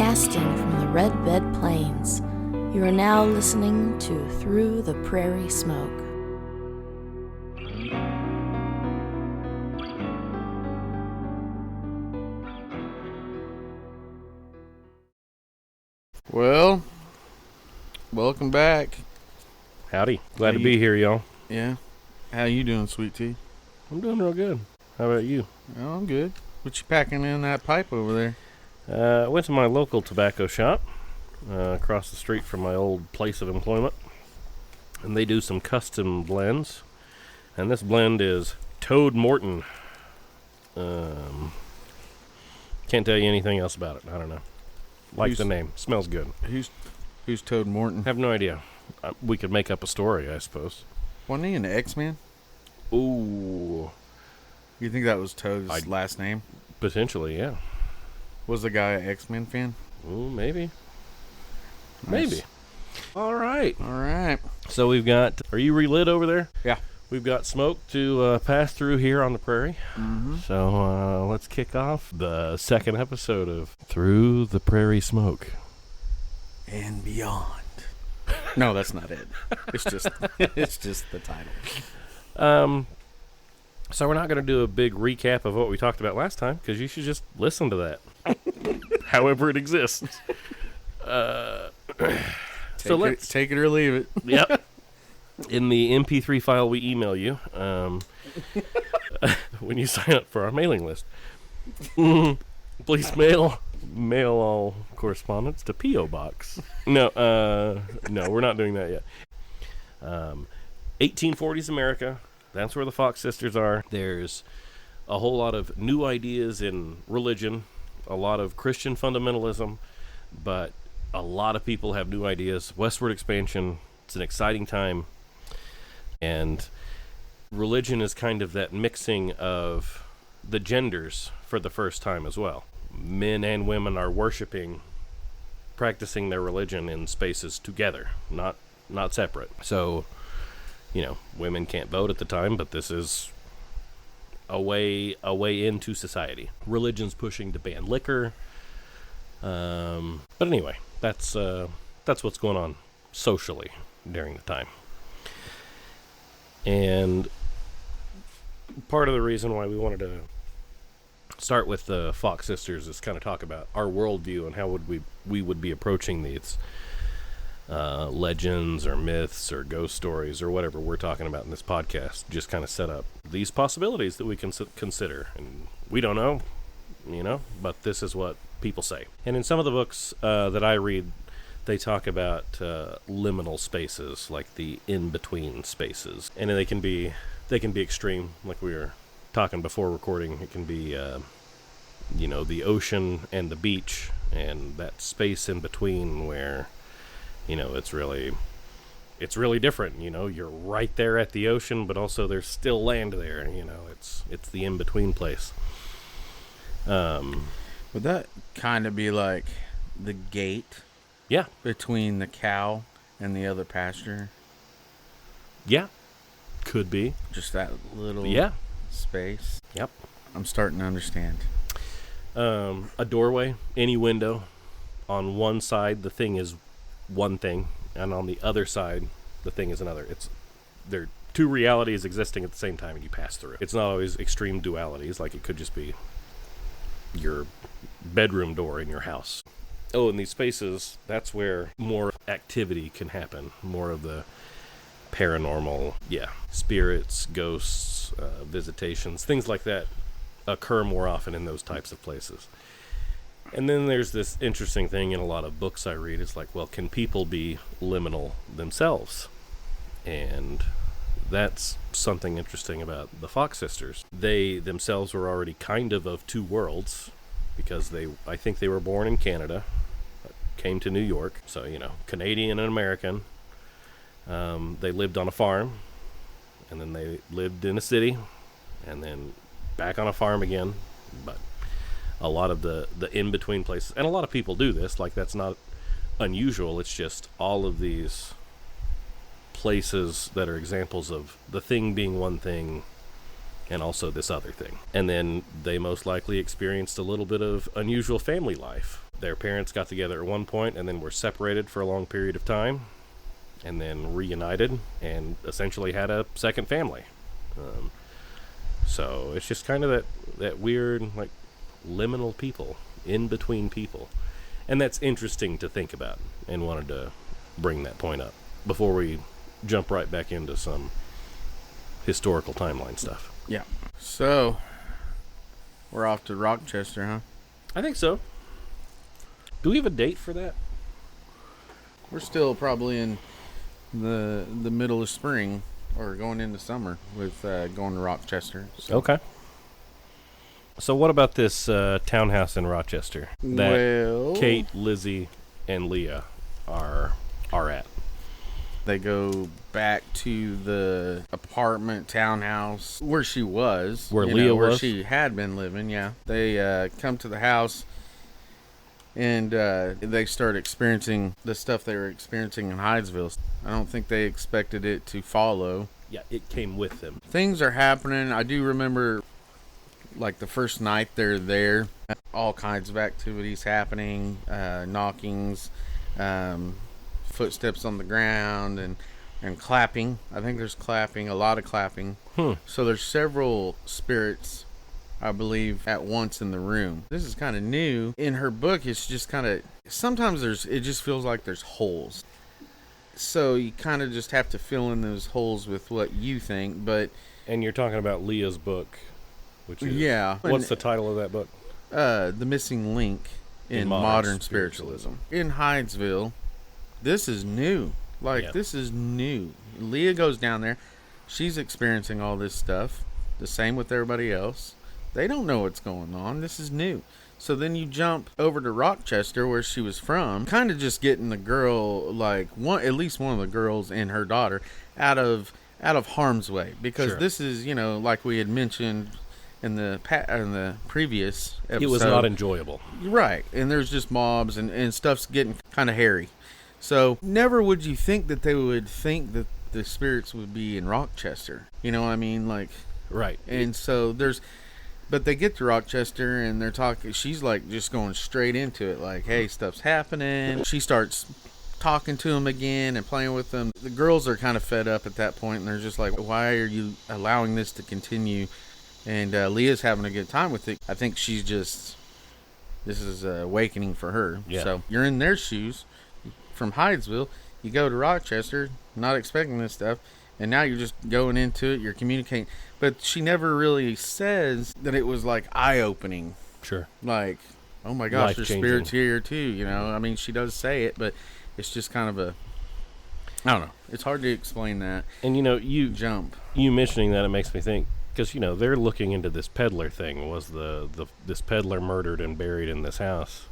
Broadcasting from the Red Bed Plains, you are now listening to Through the Prairie Smoke. Well, welcome back. Howdy. Glad to be here, y'all. Yeah. How you doing, Sweet Tea? I'm doing real good. How about you? Oh, I'm good. What you packing in that pipe over there? I went to my local tobacco shop across the street from my old place of employment, and they do some custom blends. And this blend is Toad Morton. Can't tell you anything else about it. I don't know. Like the name. Smells good. Who's Toad Morton? Have no idea. We could make up a story, I suppose. Wasn't he an X-Man? Ooh. You think that was Toad's last name? Potentially, yeah. Was the guy an X-Men fan? Ooh, maybe. Nice. Maybe. All right. So we've got... Are you relit over there? Yeah. We've got smoke to pass through here on the prairie. Mm-hmm. So let's kick off the second episode of Through the Prairie Smoke. And beyond. No, that's not it. It's just the title. So we're not going to do a big recap of what we talked about last time, because you should just listen to that. However it exists. Take it or leave it. Yep. In the MP3 file we email you, when you sign up for our mailing list, please mail all correspondence to P.O. Box. No, we're not doing that yet. 1840s America. That's where the Fox sisters are. There's a whole lot of new ideas in religion, a lot of Christian fundamentalism, but a lot of people have new ideas. Westward expansion. It's an exciting time. And religion is kind of that mixing of the genders for the first time as well. Men and women are worshiping, practicing their religion in spaces together, not separate. So, women can't vote at the time, but this is a way into society. Religion's pushing to ban liquor. But anyway, that's what's going on socially during the time. And part of the reason why we wanted to start with the Fox sisters is kind of talk about our worldview and how we would be approaching these legends or myths or ghost stories or whatever we're talking about in this podcast. Just kind of set up these possibilities that we can consider. And we don't know, but this is what people say. And in some of the books that I read, they talk about liminal spaces, like the in-between spaces. And they can be extreme, like we were talking before recording. It can be, the ocean and the beach, and that space in between where, it's really different. You're right there at the ocean, but also there's still land there. It's the in-between place. Would that kind of be like the gate? Yeah. Between the cow and the other pasture? Yeah. Could be. Just that little space? Yep. I'm starting to understand. A doorway, any window. On one side, the thing is one thing, and on the other side, the thing is another. There are two realities existing at the same time, and you pass through. It's not always extreme dualities, like it could just be your bedroom door in your house. Oh, in these spaces, that's where more activity can happen. More of the paranormal, spirits, ghosts, visitations, things like that occur more often in those types of places. And then there's this interesting thing in a lot of books I read. It's like, well, can people be liminal themselves? And that's something interesting about the Fox sisters. They themselves were already kind of two worlds, because I think they were born in Canada, came to New York, so, Canadian and American. They lived on a farm, and then they lived in a city, and then back on a farm again. But a lot of the in-between places, and a lot of people do this, like that's not unusual. It's just all of these places that are examples of the thing being one thing and also this other thing. And then they most likely experienced a little bit of unusual family life. their parents got together at one point and then were separated for a long period of time and then reunited and essentially had a second family. So it's just kind of that weird, like, liminal people, in between people. And that's interesting to think about, and wanted to bring that point up before we jump right back into some historical timeline stuff. Yeah. So, we're off to Rochester, huh? I think so. Do we have a date for that? We're still probably in the middle of spring, or going into summer with going to Rochester. So. Okay. So what about this townhouse in Rochester that Kate, Lizzie, and Leah are at? They go back to the apartment townhouse where she was. Where Leah was? Where she had been living, yeah. They come to the house and they start experiencing the stuff they were experiencing in Hydesville. I don't think they expected it to follow. Yeah, it came with them. Things are happening. I do remember, like, the first night they're there, all kinds of activities happening, knockings, footsteps on the ground, and clapping. I think there's clapping, a lot of clapping. So there's several spirits, I believe, at once in the room. This is kind of new. In her book, it's just kind of, sometimes it just feels like there's holes. So you kind of just have to fill in those holes with what you think, but... And you're talking about Leah's book, which is... Yeah. What's the title of that book? The Missing Link in Modern Spiritualism. In Hydesville, this is new. This is new. Leah goes down there. She's experiencing all this stuff. The same with everybody else. They don't know what's going on. This is new. So then you jump over to Rochester, where she was from, kind of just getting the girl, at least one of the girls and her daughter, out of harm's way. Because this is, like we had mentioned in the previous episode. It was not enjoyable. Right. And there's just mobs and stuff's getting kind of hairy. So never would you think that they would think that the spirits would be in Rochester. You know what I mean? Right. And so but they get to Rochester and they're talking, she's just going straight into it, hey, stuff's happening. She starts talking to him again and playing with them. The girls are kind of fed up at that point and they're just like, why are you allowing this to continue? And Leah's having a good time with it. I think this is awakening for her. Yeah. So you're in their shoes from Hydesville. You go to Rochester, not expecting this stuff. And now you're just going into it, you're communicating. But she never really says that it was eye-opening. Sure. Oh my gosh, there's spirits here too, I mean, she does say it, but it's just kind of I don't know. It's hard to explain that. And you mentioning that, it makes me think, because they're looking into this peddler thing. Was this peddler murdered and buried in this house?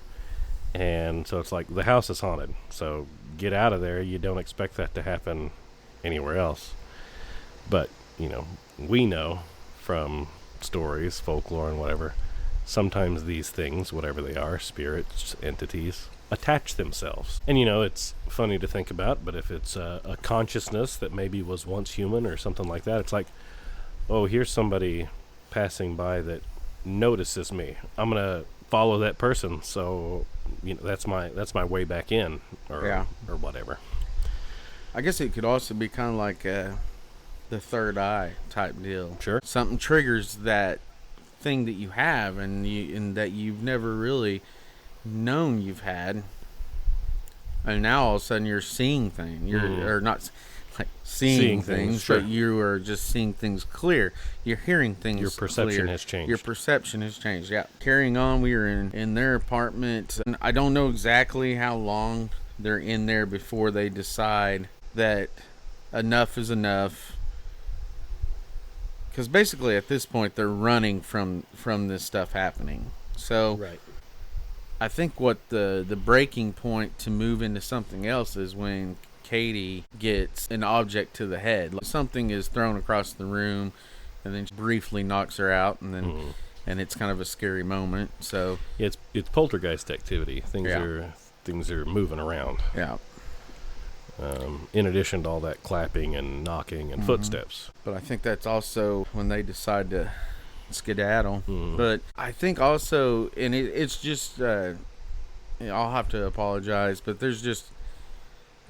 And so it's the house is haunted. So get out of there. You don't expect that to happen anywhere else. But we know from stories, folklore, and whatever, sometimes these things, whatever they are, spirits, entities, attach themselves. And it's funny to think about, but if it's a consciousness that maybe was once human or something like that, it's oh, here's somebody passing by that notices me. I'm gonna follow that person, so that's my way back in, or whatever. I guess it could also be kind of like the third eye type deal. Sure. Something triggers that thing that you have and that you've never really known you've had. And now all of a sudden you're seeing things. Or not seeing things, sure. But you are just seeing things clear. You're hearing things. Your perception clear. has changed. Your perception has changed, yeah. Carrying on, we were in their apartment. And I don't know exactly how long they're in there before they decide that enough is enough. Because basically at this point they're running from this stuff happening. So right. I think what the breaking point to move into something else is when Katie gets an object to the head. Something is thrown across the room and then briefly knocks her out, and then and it's kind of a scary moment. So it's poltergeist activity. Things are moving around. Yeah. In addition to all that clapping and knocking and footsteps. But I think that's also when they decide to skedaddle. But I think also, and it's just I'll have to apologize, but there's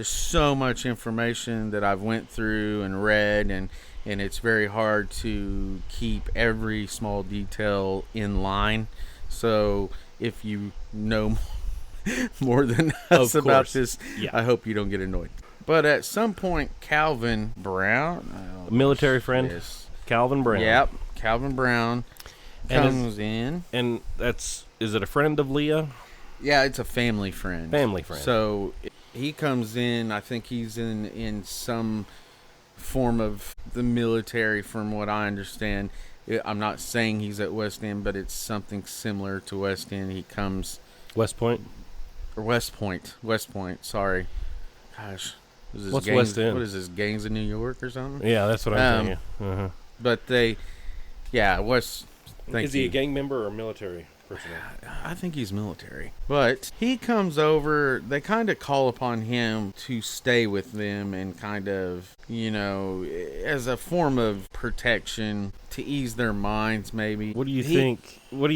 so much information that I've went through and read, and it's very hard to keep every small detail in line. So if you know more than us about this, I hope you don't get annoyed. But at some point, Calvin Brown, military friend, Calvin Brown. Yep, Calvin Brown comes in. And is it a friend of Leah? Yeah, it's a family friend. Family friend. So he comes in, I think he's in some form of the military, from what I understand. I'm not saying he's at West End, but it's something similar to West End. He comes... West Point, sorry. Gosh. What's West End? What is this, Gangs of New York or something? Yeah, that's what I'm thinking. Uh-huh. But West... Is he a gang member or military person? I think he's military. But he comes over, they kind of call upon him to stay with them and kind of, as a form of protection to ease their minds maybe. What do you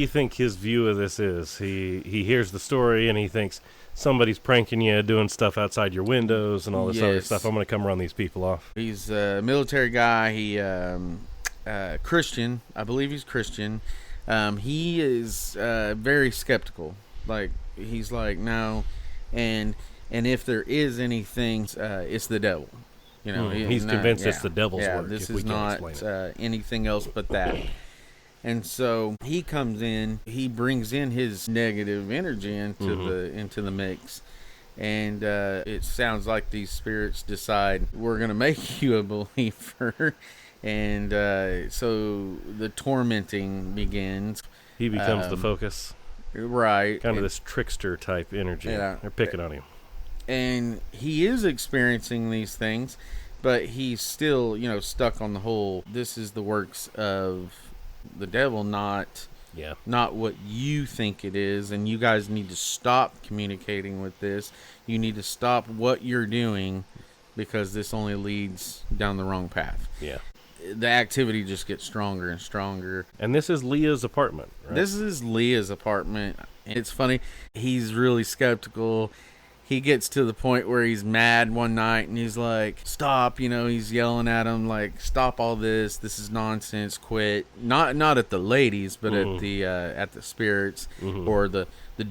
think his view of this is? He hears the story and he thinks somebody's pranking you, doing stuff outside your windows and all this other stuff. I'm going to come run these people off. He's a military guy. He Christian. I believe he's Christian. He is very skeptical. Like, he's like, no, and if there is anything, it's the devil. He's convinced it's the devil's work. This is not anything else but that. And so he comes in. He brings in his negative energy into the mix. And it sounds like these spirits decide, we're going to make you a believer. And so the tormenting begins. He becomes the focus. Right. Kind of this trickster type energy. Yeah. They're picking on him. And he is experiencing these things, but he's still, stuck on the whole, this is the works of the devil, not what you think it is. And you guys need to stop communicating with this. You need to stop what you're doing, because this only leads down the wrong path. Yeah. The activity just gets stronger and stronger. And this is Leah's apartment, right? This is Leah's apartment. It's funny. He's really skeptical. He gets to the point where he's mad one night and he's like, stop. He's yelling at him like, stop all this. This is nonsense. Quit. Not at the ladies, but at the spirits or the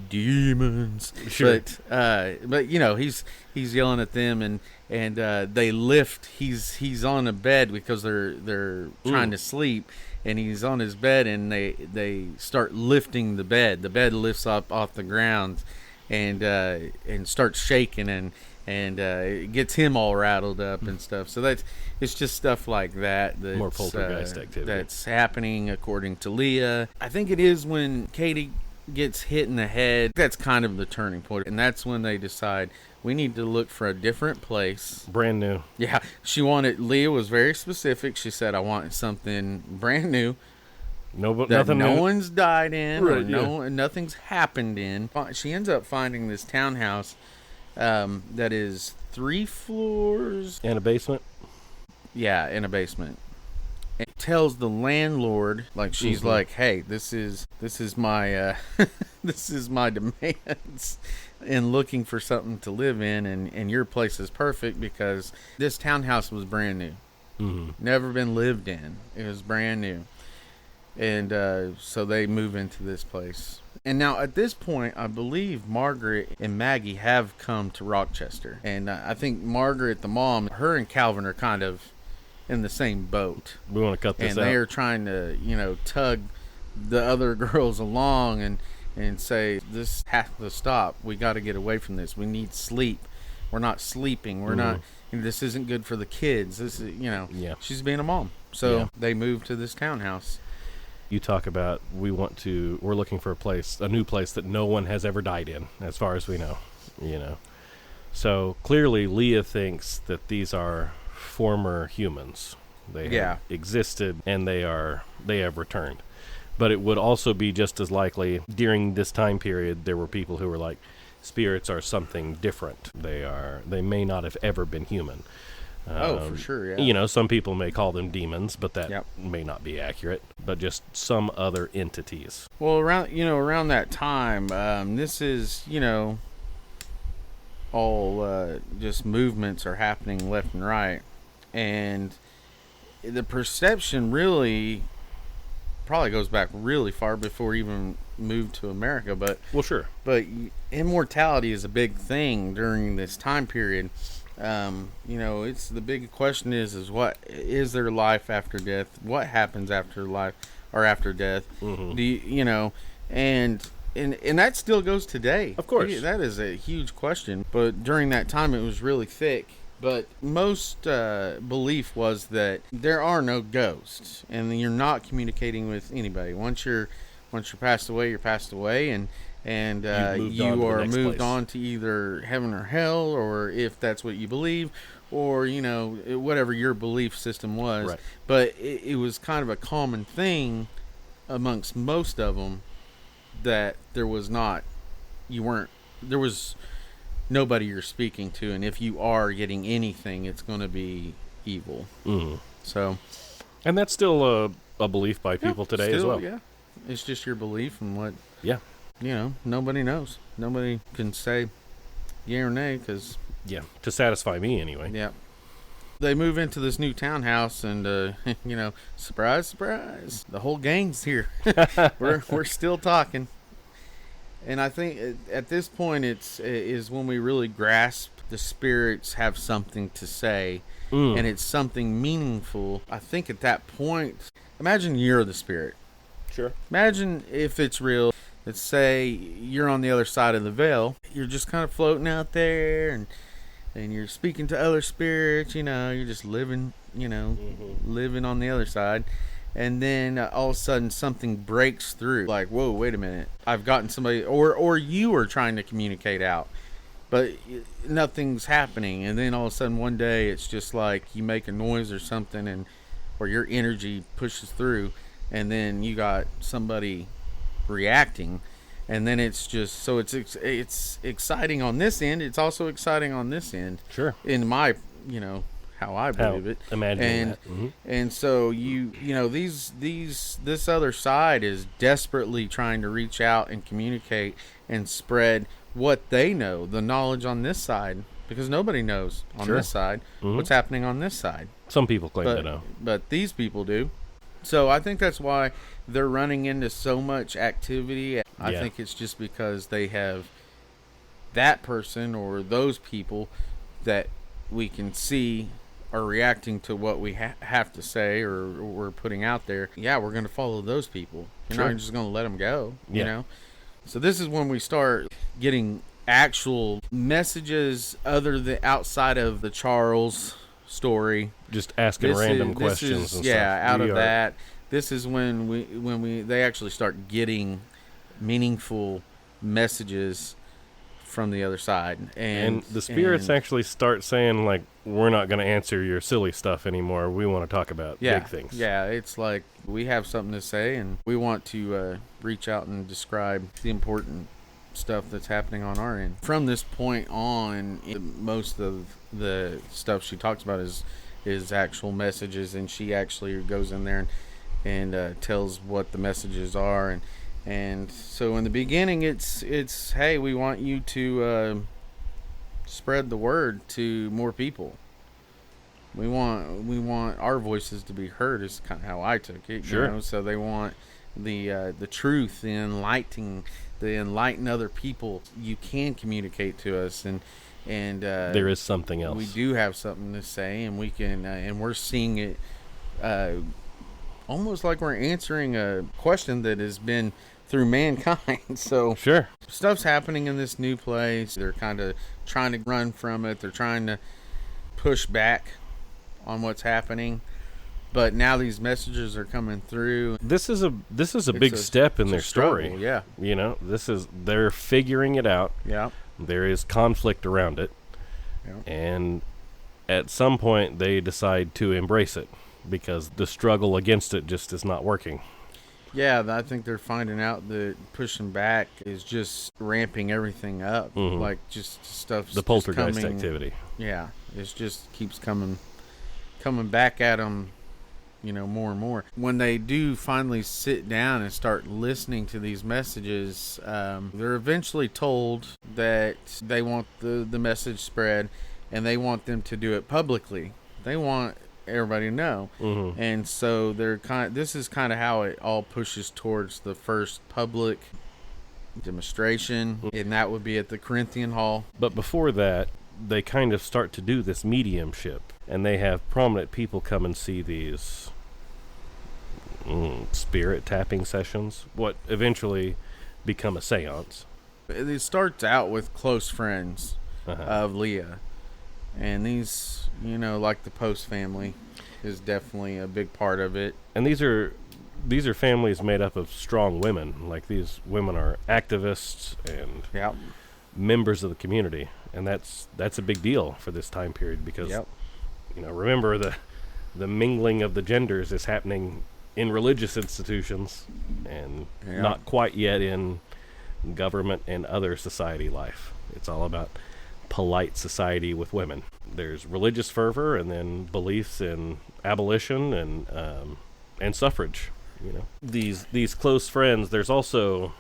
demons. Sure. But he's yelling at them, and they lift. He's on a bed because they're trying to sleep, and he's on his bed, and they start lifting the bed. The bed lifts up off the ground, and starts shaking, and it gets him all rattled up and stuff. So it's just stuff like that. That's, more poltergeist activity that's happening according to Leah. I think it is when Katie gets hit in the head. That's kind of the turning point, and that's when they decide we need to look for a different place. Brand new. Yeah, Leah was very specific. She said, I want something brand new. Nothing no new. One's died in, right, nothing's happened in. She ends up finding this townhouse that is 3 floors and a basement. Yeah, in a basement. And tells the landlord, like, she's like, hey, this is my this is my demands in looking for something to live in, and your place is perfect because this townhouse was brand new. Never been lived in. It was brand new. And so they move into this place. And now at this point, I believe Margaret and Maggie have come to Rochester. And I think Margaret, the mom, her and Calvin are kind of in the same boat. We want to cut this out. And they are trying to, tug the other girls along and say, this has to stop. We got to get away from this. We need sleep. We're not sleeping. We're not. This isn't good for the kids. This is, she's being a mom. So they move to this townhouse. You talk about we're looking for a new place that no one has ever died in, as far as we know, So clearly Leah thinks that these are former humans. They have existed and they have returned. But it would also be just as likely during this time period there were people who were like, spirits are something different. They may not have ever been human. For sure, yeah. You know, some people may call them demons, but that Yep. may not be accurate. But just some other entities. Well, around that time, this is, all just movements are happening left and right, and the perception really probably goes back really far before even moved to America. But Well, sure. but immortality is a big thing during this time period. It's the big question is what is there life after death? What happens after life or after death? Mm-hmm. Do and that still goes today. Of course. That is a huge question. But during that time, it was really thick. But most belief was that there are no ghosts, and you're not communicating with anybody. Once you're passed away, you're passed away, and you are moved on to either heaven or hell, or if that's what you believe, or whatever your belief system was. Right. But it was kind of a common thing amongst most of them that there was nobody you're speaking to, and if you are getting anything, it's going to be evil. Mm. So, And that's still a belief by people today as still, well. Yeah, it's just your belief and what. Yeah. Nobody knows. Nobody can say yeah or nay because. Yeah, to satisfy me anyway. Yeah. They move into this new townhouse, and surprise, surprise, the whole gang's here. we're still talking. And I think at this point is when we really grasp the spirits have something to say, and it's something meaningful. I think at that point, imagine you're the spirit. Sure. Imagine if it's real. Let's say you're on the other side of the veil. You're just kind of floating out there, and you're speaking to other spirits. You're just living, living on the other side. And then all of a sudden something breaks through. Like, whoa, wait a minute. I've gotten somebody, or you are trying to communicate out, but nothing's happening. And then all of a sudden one day it's just like you make a noise or something, or your energy pushes through, and then you got somebody reacting. And then it's just, so it's exciting on this end. It's also exciting on this end. Sure. In my, how I believe it. Imagine that. Mm-hmm. And so this other side is desperately trying to reach out and communicate and spread what they know, the knowledge on this side, because nobody knows on Sure. this side what's happening on this side. Some people claim to know. But these people do. So I think that's why they're running into so much activity. I think it's just because they have that person or those people that we can see are reacting to what we have to say or we're putting out there. Yeah, we're going to follow those people. You're not just going to let them go, So this is when we start getting actual messages other than outside of the Charles story. Just asking random questions and stuff. Out of that. This is when they actually start getting meaningful messages from the other side, and the spirits actually start saying, like, we're not going to answer your silly stuff anymore. We want to talk about big things. Yeah, it's like we have something to say, and we want to reach out and describe the important stuff that's happening on our end. From this point on, most of the stuff she talks about is actual messages, and she actually goes in there and tells what the messages are, and so in the beginning it's hey, we want you to spread the word to more people. We want our voices to be heard, is kind of how I took it. Sure. So they want the truth, the enlighten other people. You can communicate to us, and there is something else. We do have something to say, and we can and we're seeing it almost like we're answering a question that has been through mankind. So sure, stuff's happening in this new place. They're kind of trying to run from it. They're trying to push back on what's happening, but now these messages are coming through. This is a big step in their story. Struggle, yeah. They're figuring it out. Yeah. There is conflict around it. Yeah. And at some point they decide to embrace it because the struggle against it just is not working. Yeah, I think they're finding out that pushing back is just ramping everything up. Mm-hmm. Like just stuff. The poltergeist activity. Yeah, it just keeps coming coming back at them, more and more. When they do finally sit down and start listening to these messages, they're eventually told that they want the message spread, and they want them to do it publicly. They want everybody to know. Mm-hmm. And so this is kind of how it all pushes towards the first public demonstration, and that would be at the Corinthian hall. But before that, they kind of start to do this mediumship, and they have prominent people come and see these spirit tapping sessions, what eventually become a seance. It starts out with close friends of Leah, and these, like the Post family is definitely a big part of it. And these are families made up of strong women. Like, these women are activists and members of the community, and that's a big deal for this time period because remember the mingling of the genders is happening in religious institutions and not quite yet in government and other society life. It's all about polite society with women. There's religious fervor, and then beliefs in abolition and suffrage. These close friends. There's also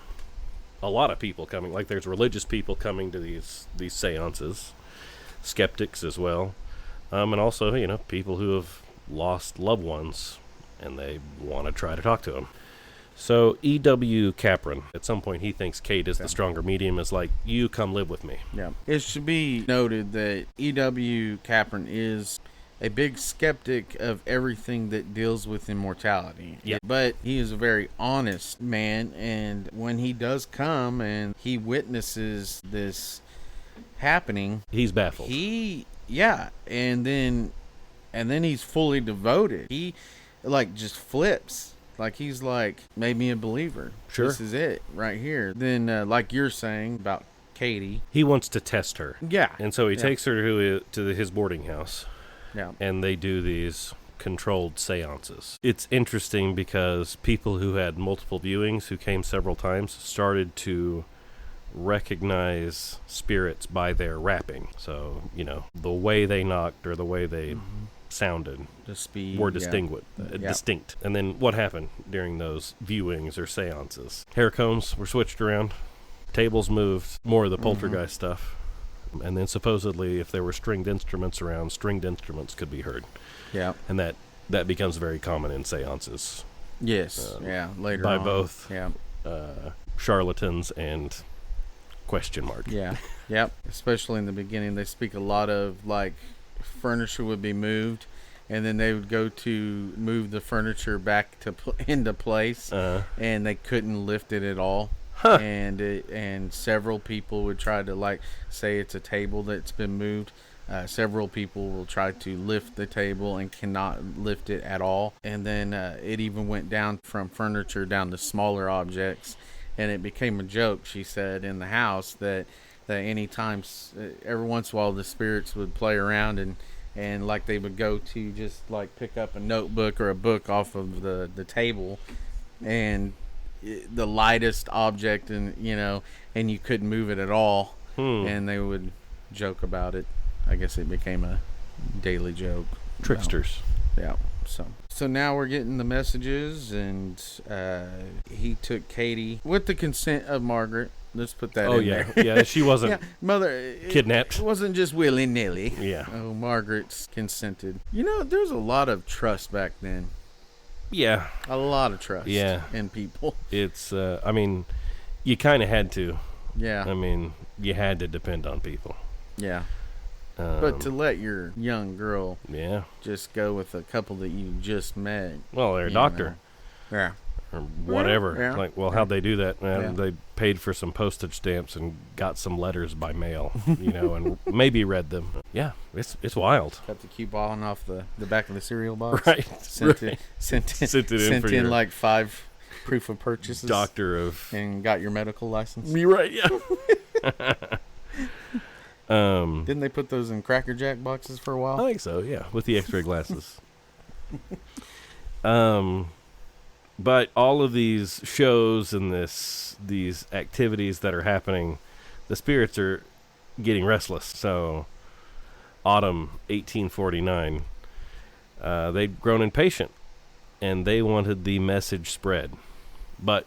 a lot of people coming. Like, there's religious people coming to these seances, skeptics as well, and also people who have lost loved ones and they want to try to talk to them. So E.W. Capron, at some point he thinks Kate is the stronger medium, is like, you come live with me. Yeah. It should be noted that E.W. Capron is a big skeptic of everything that deals with immortality. Yeah. But he is a very honest man, and when he does come and he witnesses this happening, he's baffled. And then he's fully devoted. He just flips. Like, he's like, made me a believer. Sure. This is it right here. Then, like you're saying about Katie, he wants to test her. Yeah. And so he takes her to his boarding house. Yeah. And they do these controlled seances. It's interesting because people who had multiple viewings, who came several times, started to recognize spirits by their rapping. So, the way they knocked or the way they sounded, the speed, were distinct. And then what happened during those viewings or seances? Hair combs were switched around, tables moved, more of the poltergeist stuff. And then supposedly, if there were stringed instruments around, stringed instruments could be heard. Yeah. And that becomes very common in seances. Yes. Later by on. both charlatans and question mark. Yeah. Yep. Especially in the beginning, they speak a lot of, like, furniture would be moved, and then they would go to move the furniture back into place, and they couldn't lift it at all. Huh. And several people would try to, say it's a table that's been moved. Several people will try to lift the table and cannot lift it at all. And then it even went down from furniture down to smaller objects. And it became a joke, she said, in the house that any times, every once in a while, the spirits would play around and like they would go to just like pick up a notebook or a book off of the table, and the lightest object, and you couldn't move it at all, and they would joke about it. I guess it became a daily joke. Tricksters. Yeah. So now we're getting the messages, and he took Katie with the consent of Margaret. Let's put that in there. Yeah, she wasn't mother kidnapped. It wasn't just willy-nilly. Yeah. Oh, Margaret's consented. There's a lot of trust back then. Yeah. A lot of trust in people. It's, you kind of had to. Yeah. You had to depend on people. Yeah. But to let your young girl just go with a couple that you just met. Well, they're a doctor. Yeah. Or whatever. Yeah. How'd they do that? They paid for some postage stamps and got some letters by mail, and maybe read them. Yeah, it's wild. Got the coupon off the back of the cereal box. Right. Sent in like 5 proof of purchases. And got your medical license. You're right, yeah. Didn't they put those in Cracker Jack boxes for a while? I think so, yeah, with the X-ray glasses. But all of these shows and these activities that are happening, the spirits are getting restless. So, autumn 1849, they'd grown impatient, and they wanted the message spread. But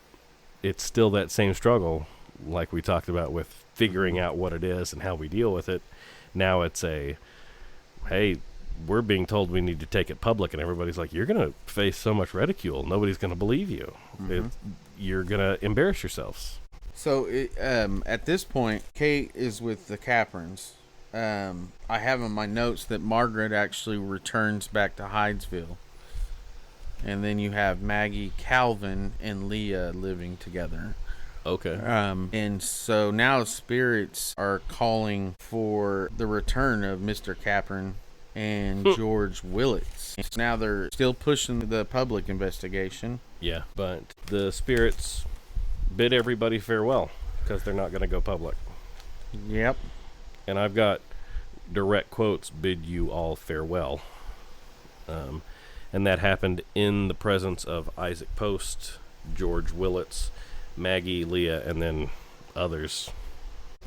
it's still that same struggle, like we talked about with figuring out what it is and how we deal with it. Now it's hey, we're being told we need to take it public, and everybody's like, you're going to face so much ridicule. Nobody's going to believe you. You're going to embarrass yourselves. So at this point, Kate is with the Caprins. I have in my notes that Margaret actually returns back to Hydesville. And then you have Maggie, Calvin, and Leah living together. Okay. And so now spirits are calling for the return of Mr. Capron and George Willits. Now they're still pushing the public investigation. Yeah, but the spirits bid everybody farewell because they're not going to go public. Yep. And I've got direct quotes, bid you all farewell. And that happened in the presence of Isaac Post, George Willits, Maggie, Leah, and then others,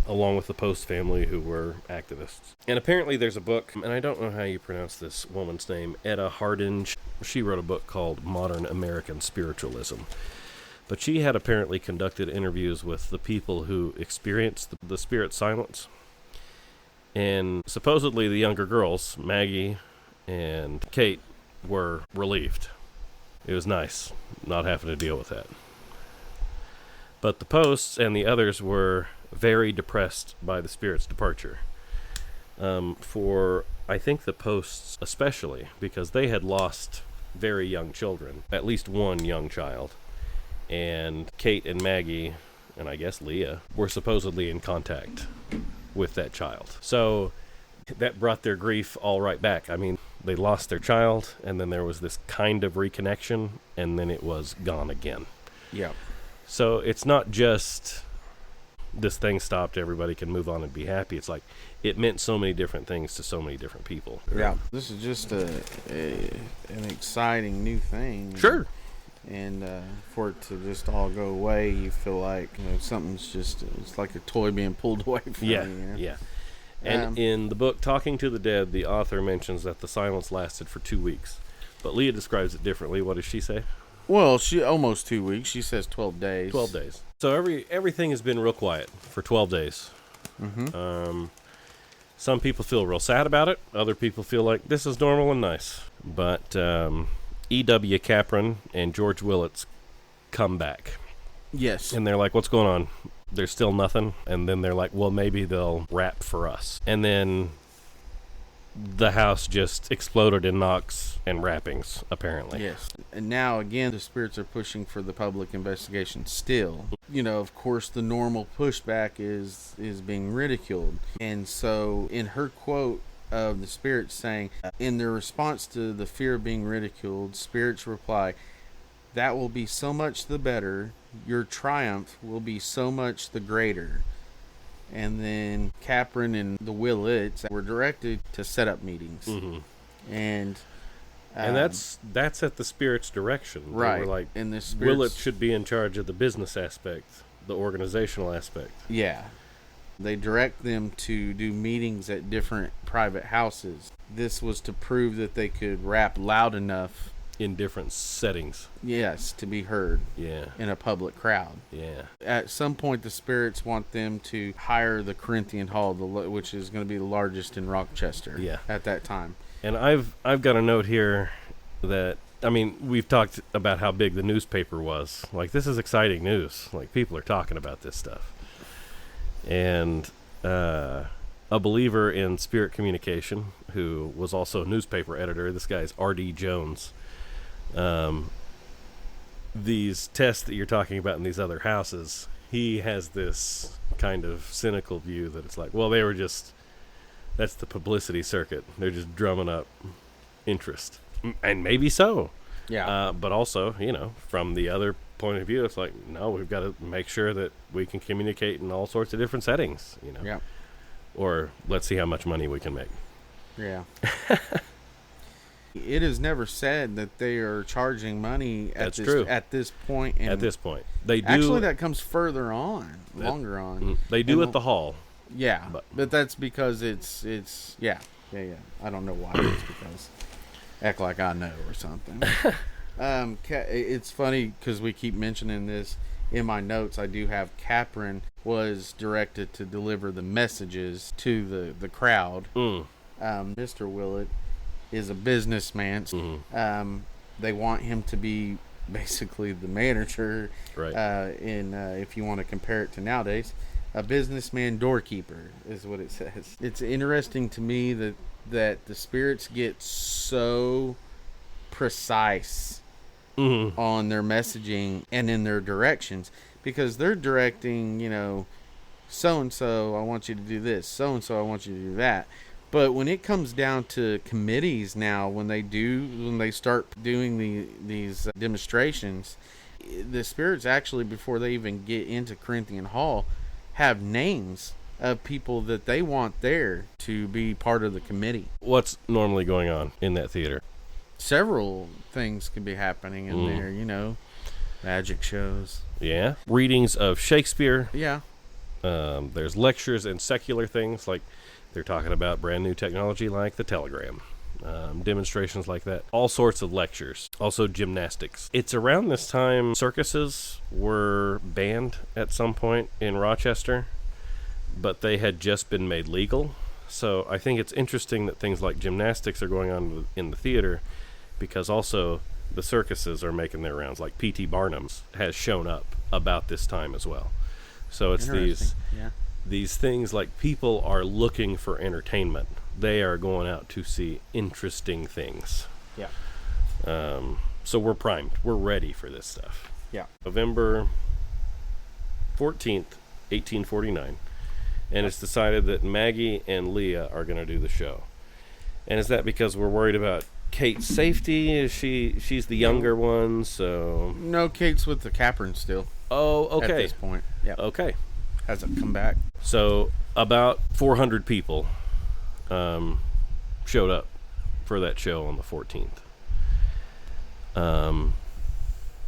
along with the Post family who were activists. And apparently there's a book, and I don't know how you pronounce this woman's name, Etta Hardinge. She wrote a book called Modern American Spiritualism. But she had apparently conducted interviews with the people who experienced the spirit silence. And supposedly the younger girls, Maggie and Kate, were relieved. It was nice not having to deal with that. But the Posts and the others were very depressed by the spirit's departure. For, I think, the Posts especially, because they had lost very young children, at least one young child. And Kate and Maggie, and I guess Leah, were supposedly in contact with that child. So that brought their grief all right back. I mean, they lost their child, and then there was this kind of reconnection, and then it was gone again. Yeah. So it's not just this thing stopped, everybody can move on and be happy. It's like it meant so many different things to so many different people. Yeah. This is just an exciting new thing. Sure. And for it to just all go away, you feel like something's just, it's like a toy being pulled away from you. Yeah. And in the book, Talking to the Dead, the author mentions that the silence lasted for 2 weeks. But Leah describes it differently. What does she say? Well, she almost 2 weeks. She says 12 days. 12 days. So everything has been real quiet for 12 days. Mm-hmm. Some people feel real sad about it. Other people feel like this is normal and nice. But E.W. Capron and George Willits come back. Yes. And they're like, what's going on? There's still nothing. And then they're like, well, maybe they'll rap for us. And then the house just exploded in knocks and rappings, apparently. Yes. And now, again, the spirits are pushing for the public investigation still. Of course, the normal pushback is being ridiculed. And so, in her quote of the spirits saying, in their response to the fear of being ridiculed, spirits reply, "That will be so much the better. Your triumph will be so much the greater." And then Capron and the Willits were directed to set up meetings. Mm-hmm. And that's at the spirit's direction. Right. They were like, and the spirits, Willits should be in charge of the business aspect, the organizational aspect. Yeah. They direct them to do meetings at different private houses. This was to prove that they could rap loud enough in different settings. Yes, to be heard. Yeah. In a public crowd. Yeah. At some point, the spirits want them to hire the Corinthian Hall, which is going to be the largest in Rochester. Yeah. At that time. And I've got a note here that, I mean, we've talked about how big the newspaper was. Like, this is exciting news. Like, people are talking about this stuff. And a believer in spirit communication, who was also a newspaper editor, this guy's R.D. Jones. These tests that you're talking about in these other houses, he has this kind of cynical view that it's like, well, they were just, that's the publicity circuit. They're just drumming up interest. And maybe so. Yeah. But also, from the other point of view, it's like, no, we've got to make sure that we can communicate in all sorts of different settings, Yeah. Or let's see how much money we can make. Yeah. It is never said that they are charging money at this point. At this point. They do. Actually, that comes further on, longer on. They do at the hall. Yeah, but that's because it's yeah. I don't know why. It's because. act like I know or something. It's funny because we keep mentioning this in my notes. I do have Capron was directed to deliver the messages to the crowd. Mr. Willett is a businessman. Mm-hmm. They want him to be basically the manager. Right. If you want to compare it to nowadays, a businessman doorkeeper is what it says. It's interesting to me that the spirits get so precise on their messaging and in their directions, because they're directing, so and so I want you to do this, so and so I want you to do that. But when it comes down to committees now, when they start doing these demonstrations, the spirits actually, before they even get into Corinthian Hall, have names of people that they want there to be part of the committee. What's normally going on in that theater? Several things could be happening in there, magic shows. Yeah. Readings of Shakespeare. Yeah. There's lectures and secular things, like they're talking about brand new technology like the telegram. Demonstrations like that. All sorts of lectures. Also gymnastics. It's around this time circuses were banned at some point in Rochester, but they had just been made legal. So I think it's interesting that things like gymnastics are going on in the theater, because also the circuses are making their rounds. Like P.T. Barnum's has shown up about this time as well. So it's these things, like people are looking for entertainment. They are going out to see interesting things. Yeah. So we're primed. We're ready for this stuff. Yeah. November 14th, 1849. And it's decided that Maggie and Leah are going to do the show. And is that because we're worried about Kate's safety? Is she's the younger one, so... No, Kate's with the Capron still. Oh, okay. At this point. Yeah. Okay. Hasn't come back. So about 400 people showed up for that show on the 14th.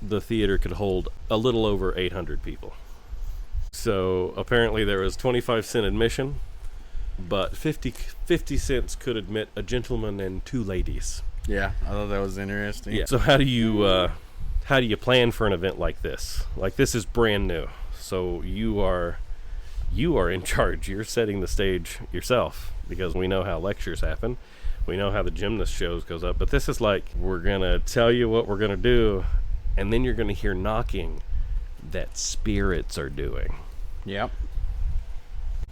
The theater could hold a little over 800 people. So apparently there was 25-cent admission, but 50 cents could admit a gentleman and 2 ladies. Yeah, I thought that was interesting. Yeah. So how do you plan for an event like this? Like, this is brand new. So you are in charge. You're setting the stage yourself, because we know how lectures happen. We know how the gymnast shows goes up. But this is like, we're going to tell you what we're going to do, and then you're going to hear knocking that spirits are doing. Yep.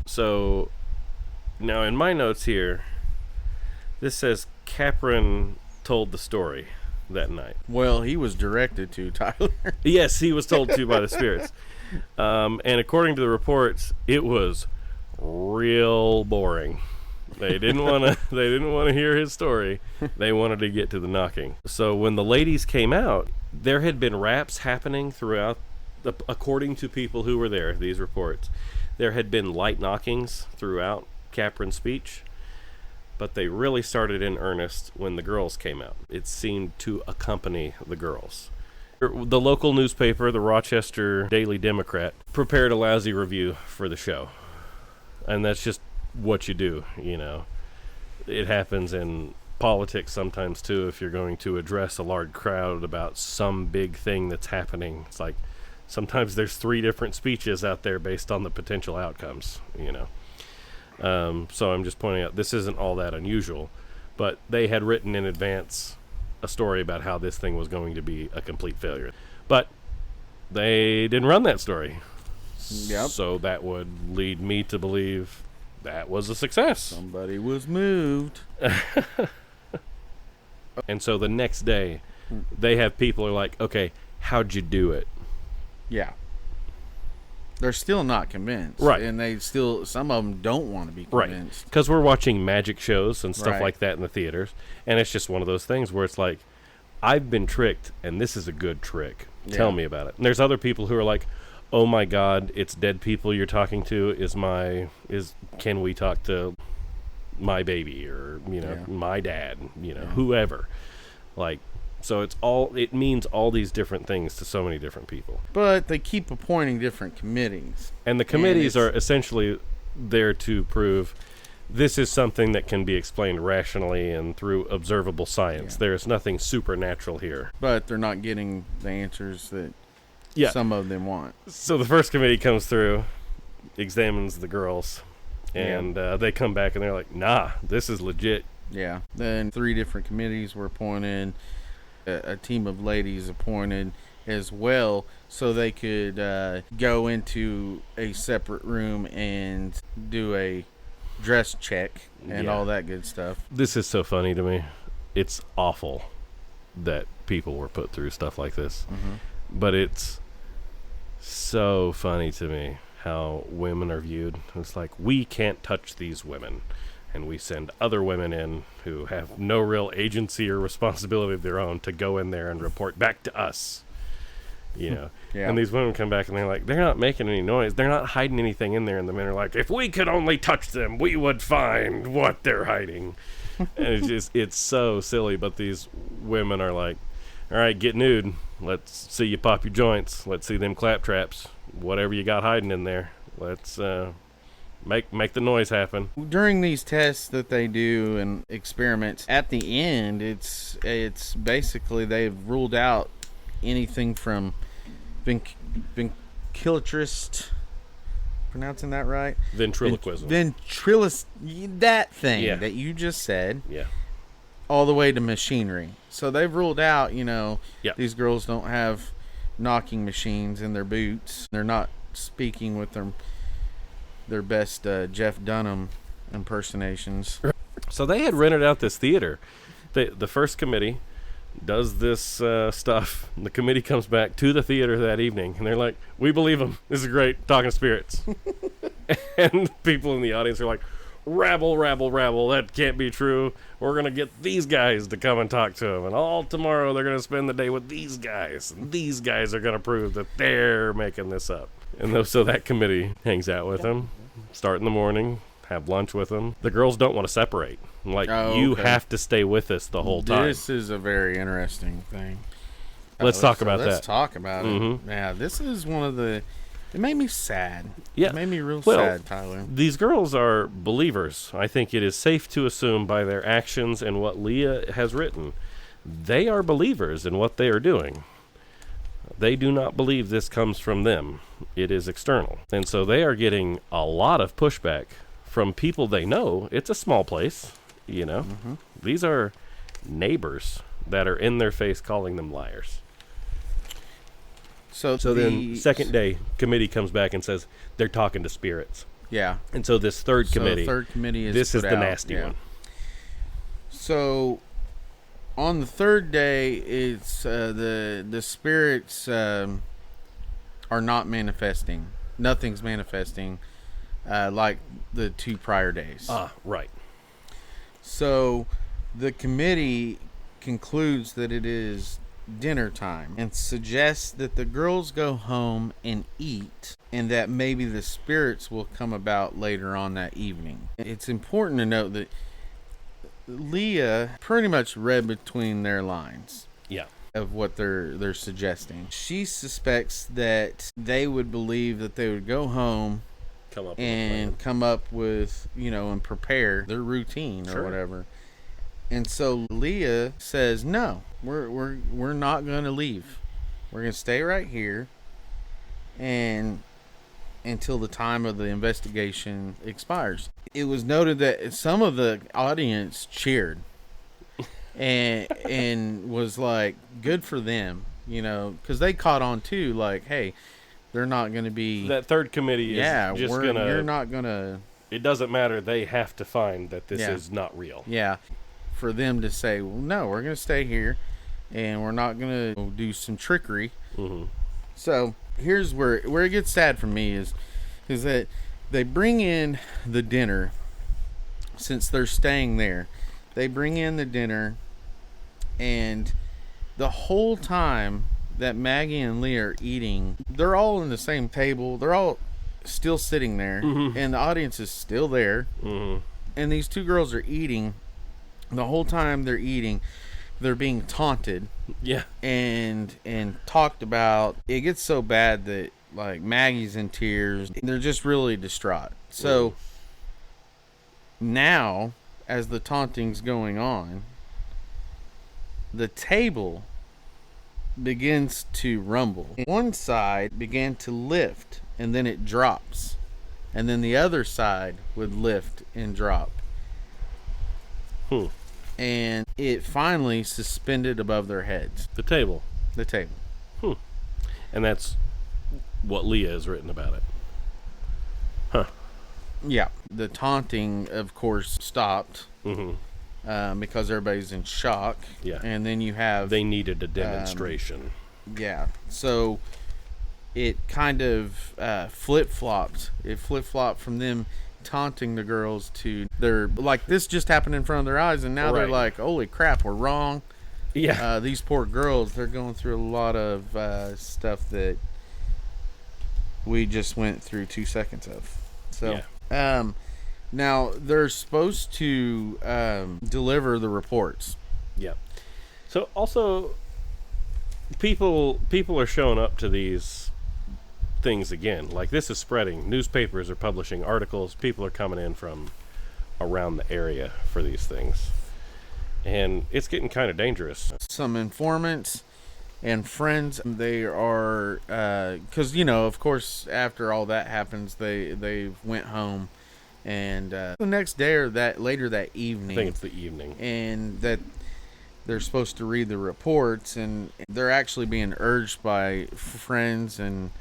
So now in my notes here, this says Capron told the story that night. Well, he was directed to, Tyler. Yes, he was told to by the spirits. And according to the reports, it was real boring. They didn't want to hear his story. They wanted to get to the knocking. So when the ladies came out, there had been raps happening throughout. According to people who were there, these reports, there had been light knockings throughout Capron's speech, but they really started in earnest when the girls came out. It seemed to accompany the girls. The local newspaper, the Rochester Daily Democrat, prepared a lousy review for the show. And that's just what you do, It happens in politics sometimes, too, if you're going to address a large crowd about some big thing that's happening. It's like, sometimes there's 3 different speeches out there based on the potential outcomes, So I'm just pointing out, this isn't all that unusual, but they had written in advance a story about how this thing was going to be a complete failure. But they didn't run that story. Yep. So that would lead me to believe that was a success. Somebody was moved. And so the next day, they have people who are like, okay, how'd you do it? Yeah. They're still not convinced. Right. And some of them don't want to be convinced. Right. Because we're watching magic shows and stuff Right. like that in the theaters. And it's just one of those things where it's like, I've been tricked, and this is a good trick. Yeah. Tell me about it. And there's other people who are like, oh my God, it's dead people you're talking to. Can we talk to my baby or, my dad, whoever. Like, so it means all these different things to so many different people. But they keep appointing different committees. And the committees are essentially there to prove this is something that can be explained rationally and through observable science. Yeah. There's nothing supernatural here. But they're not getting the answers that some of them want. So the first committee comes through, examines the girls, and they come back and they're like, nah, this is legit. Yeah. Then 3 different committees were appointed, a team of ladies appointed as well, so they could go into a separate room and do a dress check and all that good stuff. This is so funny to me. It's awful that people were put through stuff like this. But it's so funny to me how women are viewed. It's like, we can't touch these women, and we send other women in who have no real agency or responsibility of their own to go in there and report back to us. You know, and these women come back and they're like, they're not making any noise. They're not hiding anything in there. And the men are like, if we could only touch them, we would find what they're hiding. And it's so silly. But these women are like, all right, get nude. Let's see you pop your joints. Let's see them claptraps. Whatever you got hiding in there. Let's make the noise happen. During these tests that they do and experiments, at the end, it's basically they've ruled out anything from ventriloquist, pronouncing that right? Ventriloquism. Ventriloquist, that thing that you just said. Yeah. All the way to machinery. So they've ruled out, these girls don't have knocking machines in their boots. They're not speaking with their best Jeff Dunham impersonations. So they had rented out this theater. The first committee does this stuff. The committee comes back to the theater that evening, and they're like, we believe them. This is great. Talking spirits. And people in the audience are like, rabble, rabble, rabble. That can't be true. We're going to get these guys to come and talk to them. And all tomorrow they're going to spend the day with these guys. And these guys are going to prove that they're making this up. And so that committee hangs out with them, start in the morning, have lunch with them. The girls don't want to separate. Like, you have to stay with us the whole time. This is a very interesting thing. Let's talk about that. Let's talk about it. Yeah, this is one of the... It made me sad. Yeah. It made me real sad, Tyler. These girls are believers. I think it is safe to assume by their actions and what Leah has written, they are believers in what they are doing. They do not believe this comes from them. It is external. And so they are getting a lot of pushback from people they know. It's a small place, These are neighbors that are in their face calling them liars. So then second day, committee comes back and says they're talking to spirits. Yeah. And so this third committee is this is the nasty one. So on the third day, it's the spirits are not manifesting. Nothing's manifesting like the 2 prior days. Right. So the committee concludes that it is dinner time and suggests that the girls go home and eat, and that maybe the spirits will come about later on that evening. It's important to note that Leah pretty much read between their lines. Yeah. Of what they're suggesting. She suspects that they would believe that they would go home come up with, and prepare their routine or whatever. And so Leah says, no, we're not going to leave. We're going to stay right here and until the time of the investigation expires. It was noted that some of the audience cheered and was like, good for them, because they caught on too, like, hey, they're not going to be... That third committee is just going to... You're not going to... It doesn't matter. They have to find that this is not real. Yeah. For them to say, well, no, we're going to stay here and we're not going to do some trickery. So here's where it gets sad for me is that they bring in the dinner. Since they're staying there, they bring in the dinner, and the whole time that Maggie and Leah are eating, they're all in the same table. They're all still sitting there, and the audience is still there. And these 2 girls are eating. The whole time they're eating, they're being taunted. Yeah. And talked about. It gets so bad that, like, Maggie's in tears. They're just really distraught. So Now, as the taunting's going on, the table begins to rumble. One side began to lift, and then it drops. And then the other side would lift and drop. And it finally suspended above their heads. The table. The table. And that's what Leah has written about it. Yeah. The taunting, of course, stopped. Because everybody's in shock. Yeah. And then you have... They needed a demonstration. Yeah. So it kind of flip-flopped. It flip-flopped from them taunting the girls to... They're like, this just happened in front of their eyes, and now they're like, holy crap, we're wrong. Yeah. These poor girls, they're going through a lot of stuff that we just went through 2 seconds of. So, now they're supposed to deliver the reports. Yeah. So also, people are showing up to these things again. Like, this is spreading. Newspapers are publishing articles. People are coming in from around the area for these things. And it's getting kind of dangerous. Some informants and friends, they are, because, of course, after all that happens, they went home. And the next day or later that evening. I think it's the evening. And that they're supposed to read the reports, and they're actually being urged by friends and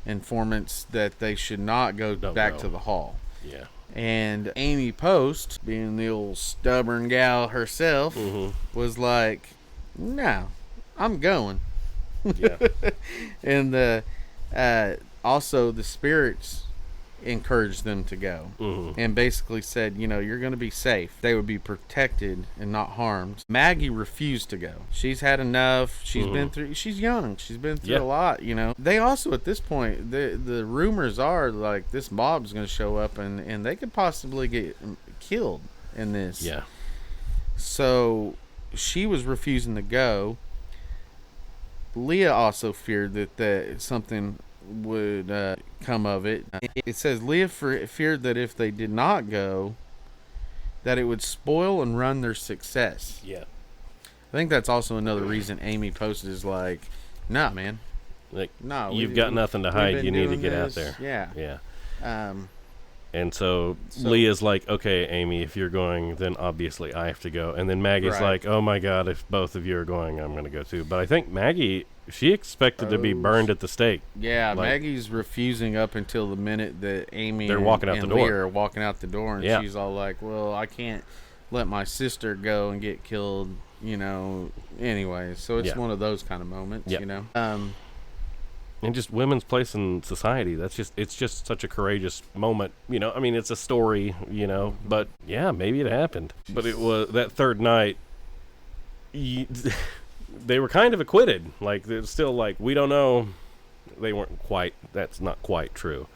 informants that they should not go back to the hall. Yeah. And Amy Post, being the old stubborn gal herself, was like, no, I'm going. Yeah. And also the spirits encouraged them to go. And basically said, you're going to be safe. They would be protected and not harmed. Maggie refused to go. She's had enough. She's been through, she's young. She's been through a lot, They also, at this point, the rumors are like this mob's going to show up and they could possibly get killed in this. Yeah. So she was refusing to go. Leah also feared that something would come of it. It says Leah feared that if they did not go, that it would spoil and run their success. Yeah. I think that's also another reason Amy posted is like, nah, man. Like, no, you've got nothing to hide. You need to get out there. Yeah. Yeah. And so Leah's like, okay, Amy, if you're going, then obviously I have to go. And then Maggie's like, oh my God, if both of you are going, I'm going to go too. But I think Maggie, she expected to be burned at the stake. Yeah, Maggie's refusing up until the minute that Amy they're walking out and the door. Leah are walking out the door. And she's all like, well, I can't let my sister go and get killed, anyway. So it's one of those kind of moments, And just women's place in society. It's just such a courageous moment. It's a story, but yeah, maybe it happened. But it was that third night, they were kind of acquitted. Like, they're still like, we don't know. They weren't quite, that's not quite true.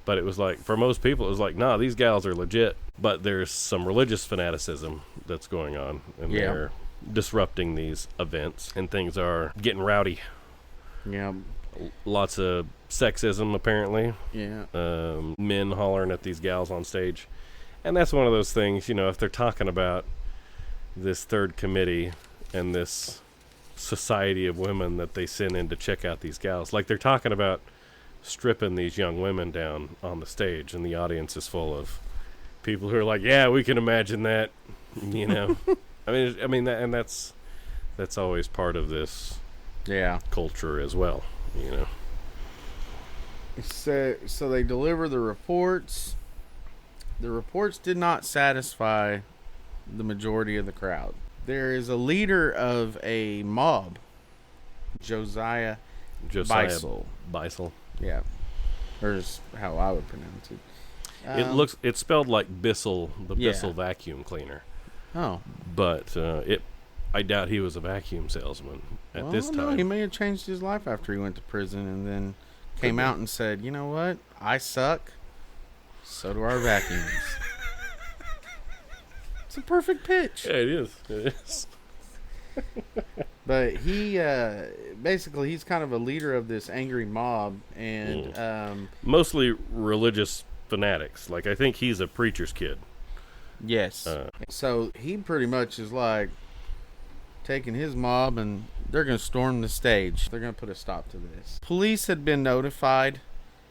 But it was like, for most people, it was like, nah, these gals are legit. But there's some religious fanaticism that's going on. And they're disrupting these events. And things are getting rowdy. Yeah. Lots of sexism, apparently. Yeah. Men hollering at these gals on stage. And that's one of those things, if they're talking about this third committee and this society of women that they send in to check out these gals. Like, they're talking about stripping these young women down on the stage, and the audience is full of people who are like, yeah, we can imagine that, I mean, that's always part of this culture as well. So they deliver the reports. The reports did not satisfy the majority of the crowd. There is a leader of a mob, Josiah Beisel. Beisel. Yeah. Or is how I would pronounce it. It's spelled like Bissell, the Bissell vacuum cleaner. Oh. But I doubt he was a vacuum salesman at this time. No, he may have changed his life after he went to prison and then came out and said, you know what? I suck. So do our vacuums. It's a perfect pitch. Yeah, it is. It is. But he, basically, he's kind of a leader of this angry mob. And mostly religious fanatics. Like, I think he's a preacher's kid. Yes. So he pretty much is like taking his mob and they're going to storm the stage. They're going to put a stop to this. Police had been notified.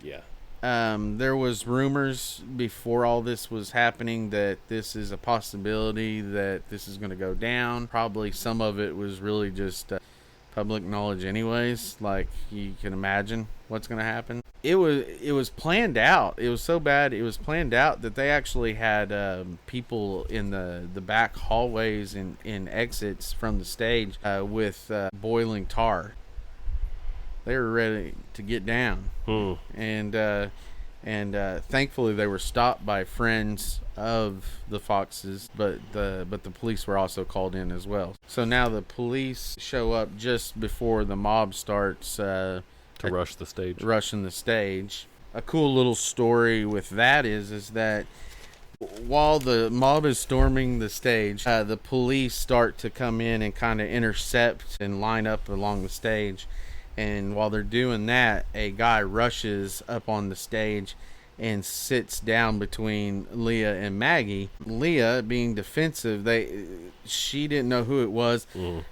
Yeah. There was rumors before all this was happening that this is a possibility that this is going to go down. Probably some of it was really just public knowledge anyways. Like, you can imagine what's going to happen. It was planned out. It was so bad. It was planned out that they actually had people in the back hallways and in exits from the stage with boiling tar. They were ready to get down, and thankfully they were stopped by friends of the Foxes, but the police were also called in as well. So now the police show up just before the mob starts to rush the stage. Rushing the stage. A cool little story with that is that while the mob is storming the stage, the police start to come in and kind of intercept and line up along the stage. And while they're doing that, a guy rushes up on the stage and sits down between Leah and Maggie. Leah, being defensive, she didn't know who it was,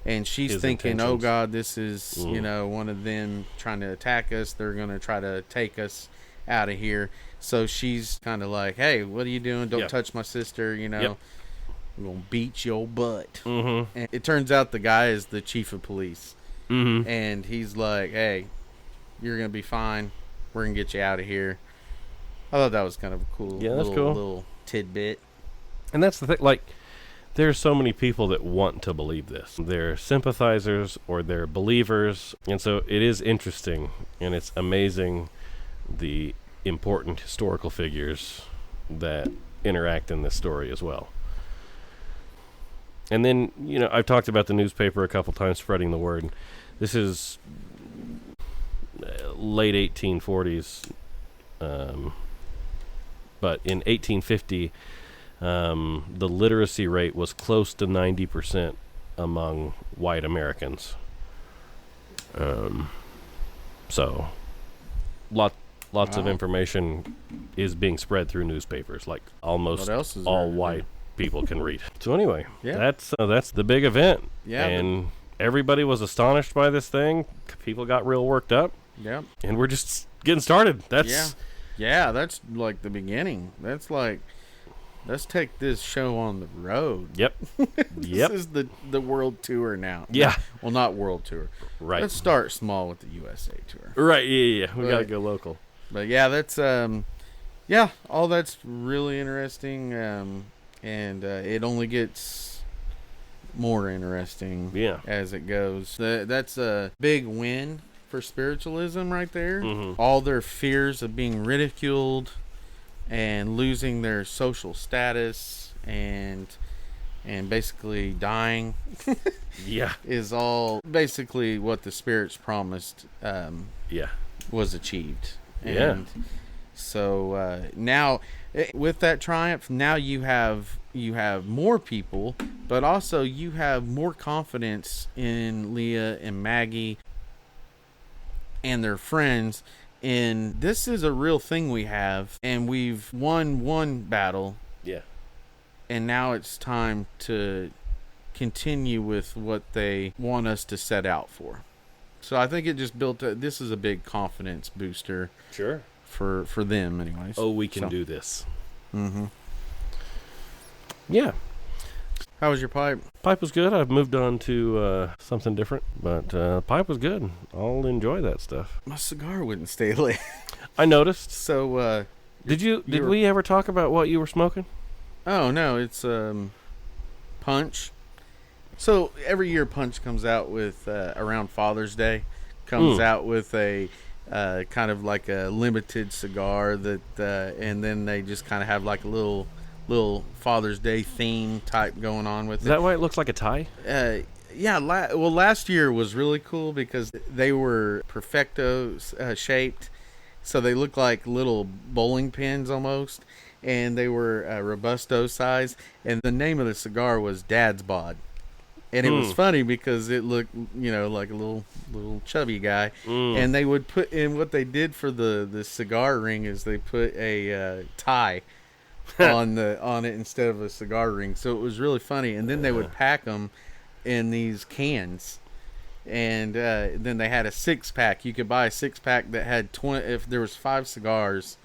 and she's thinking, "Oh God, this is one of them trying to attack us. They're gonna try to take us out of here." So she's kind of like, "Hey, what are you doing? Don't touch my sister. I'm gonna beat your butt." And it turns out the guy is the chief of police. And he's like, "Hey, you're going to be fine. We're going to get you out of here." I thought that was kind of a cool, little tidbit. And that's the thing. Like, there's so many people that want to believe this. They're sympathizers or they're believers. And so it is interesting and it's amazing the important historical figures that interact in this story as well. And then, I've talked about the newspaper a couple times spreading the word. This is late 1840s, but in 1850, the literacy rate was close to 90% among white Americans. So, lots of information is being spread through newspapers, like almost all white people can read. So anyway, that's the big event. Yeah, and everybody was astonished by this thing. People got real worked up. Yeah, and we're just getting started. That's like the beginning. That's like, let's take this show on the road. Yep. This is the world tour now. Yeah. Well, not world tour. Right. Let's start small with the USA tour. Right. Yeah. We gotta go local. But yeah, that's all that's really interesting. And it only gets more interesting as it goes. That's a big win for spiritualism right there. All their fears of being ridiculed and losing their social status and basically dying is all basically what the spirits promised was achieved. And so now, with that triumph, now you have more people, but also you have more confidence in Leah and Maggie and their friends. And this is a real thing we have, and we've won one battle. Yeah. And now it's time to continue with what they want us to set out for. So I think it just this is a big confidence booster. Sure. For them anyways. Oh, we can do this. Yeah. How was your pipe? Pipe was good. I've moved on to something different, but pipe was good. I'll enjoy that stuff. My cigar wouldn't stay lit. I noticed. So did we ever talk about what you were smoking? Oh no, it's Punch. So every year Punch comes out with around Father's Day out with a kind of like a limited cigar that and then they just kind of have like a little Father's Day theme type going on with it. Is that why it looks like a tie? Yeah. Last year was really cool because they were perfecto shaped, so they look like little bowling pins almost, and they were Robusto size. And the name of the cigar was Dad's Bod. And it was funny because it looked, like a little chubby guy. And they would put in what they did for the cigar ring is they put a tie on it instead of a cigar ring. So it was really funny. And then they would pack them in these cans. And then they had a 6-pack. You could buy a 6-pack that had 20. If there was 5 cigars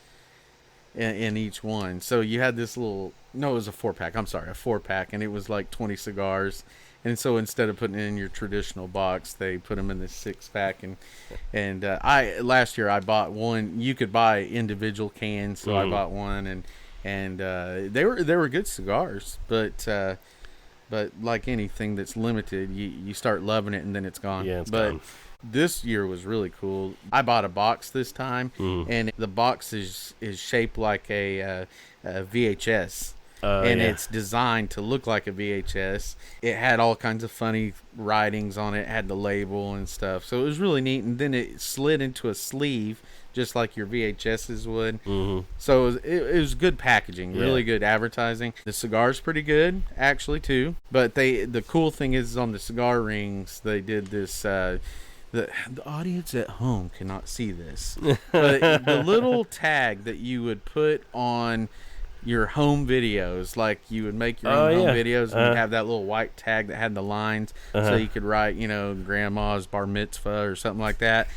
in each one, so you had this little. No, it was a 4-pack. I'm sorry, a 4-pack, and it was like 20 cigars. And so instead of putting it in your traditional box, they put them in this 6-pack. And last year I bought one. You could buy individual cans, so I bought one, and they were good cigars, but like anything that's limited, you start loving it and then it's gone. Yeah, it's but gone. This year was really cool. I bought a box this time, and the box is shaped like a VHS. And it's designed to look like a VHS. It had all kinds of funny writings on it. It had the label and stuff. So it was really neat. And then it slid into a sleeve, just like your VHSs would. So it was good packaging, really good advertising. The cigar's pretty good, actually, too. But the cool thing is on the cigar rings, they did this... The audience at home cannot see this. But the little tag that you would put on your home videos, like you would make your own home videos, and you'd have that little white tag that had the lines, so you could write, grandma's bar mitzvah or something like that.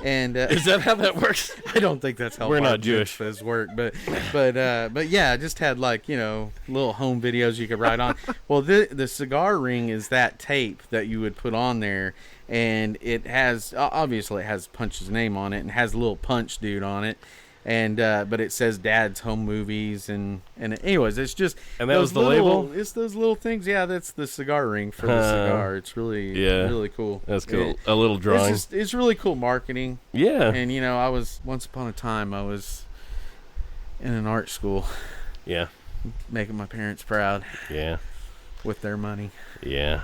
And is that how that works? I don't think that's how we're bar not Jewish mitzvahs work, but yeah, I just had like little home videos you could write on. Well, the cigar ring is that tape that you would put on there. And it has, obviously it has Punch's name on it, and has a little Punch dude on it, and but it says Dad's Home Movies, and anyways, it's just, and that was the label. It's those little things. Yeah, that's the cigar ring for the cigar. It's really really cool. That's cool. A little drawing. It's really cool marketing. Yeah. And I was once upon a time I was in an art school. Yeah. Making my parents proud. Yeah. With their money. Yeah.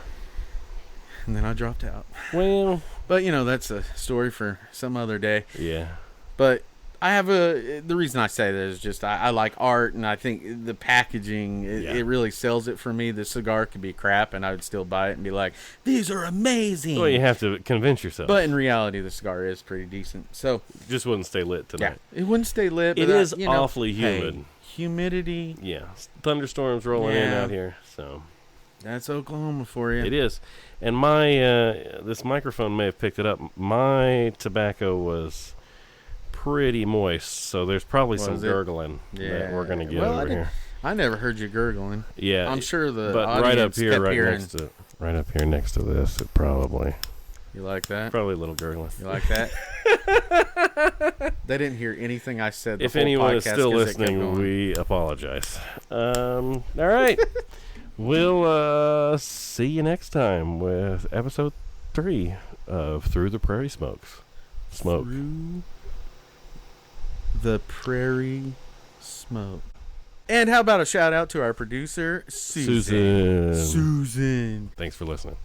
And then I dropped out. Well, but that's a story for some other day. Yeah. But I have the reason I say that is just I like art, and I think the packaging it really sells it for me. The cigar could be crap, and I would still buy it and be like, "These are amazing." Well, you have to convince yourself. But in reality, the cigar is pretty decent. So just wouldn't stay lit tonight. Yeah, it wouldn't stay lit. It is awfully humid. Hey, humidity. Yeah, thunderstorms rolling in out here. So that's Oklahoma for you. It is. And my this microphone may have picked it up. My tobacco was pretty moist, so there's probably some gurgling that we're gonna get over here. I never heard you gurgling. Yeah, I'm sure the but audience right up here, right up here next to this, it probably. You like that? Probably a little gurgling. You like that? They didn't hear anything I said. If anyone is still listening, we apologize. All right. We'll see you next time with episode 3 of Through the Prairie Smokes. Smoke. Through the Prairie Smoke. And how about a shout out to our producer, Susan. Susan. Thanks for listening.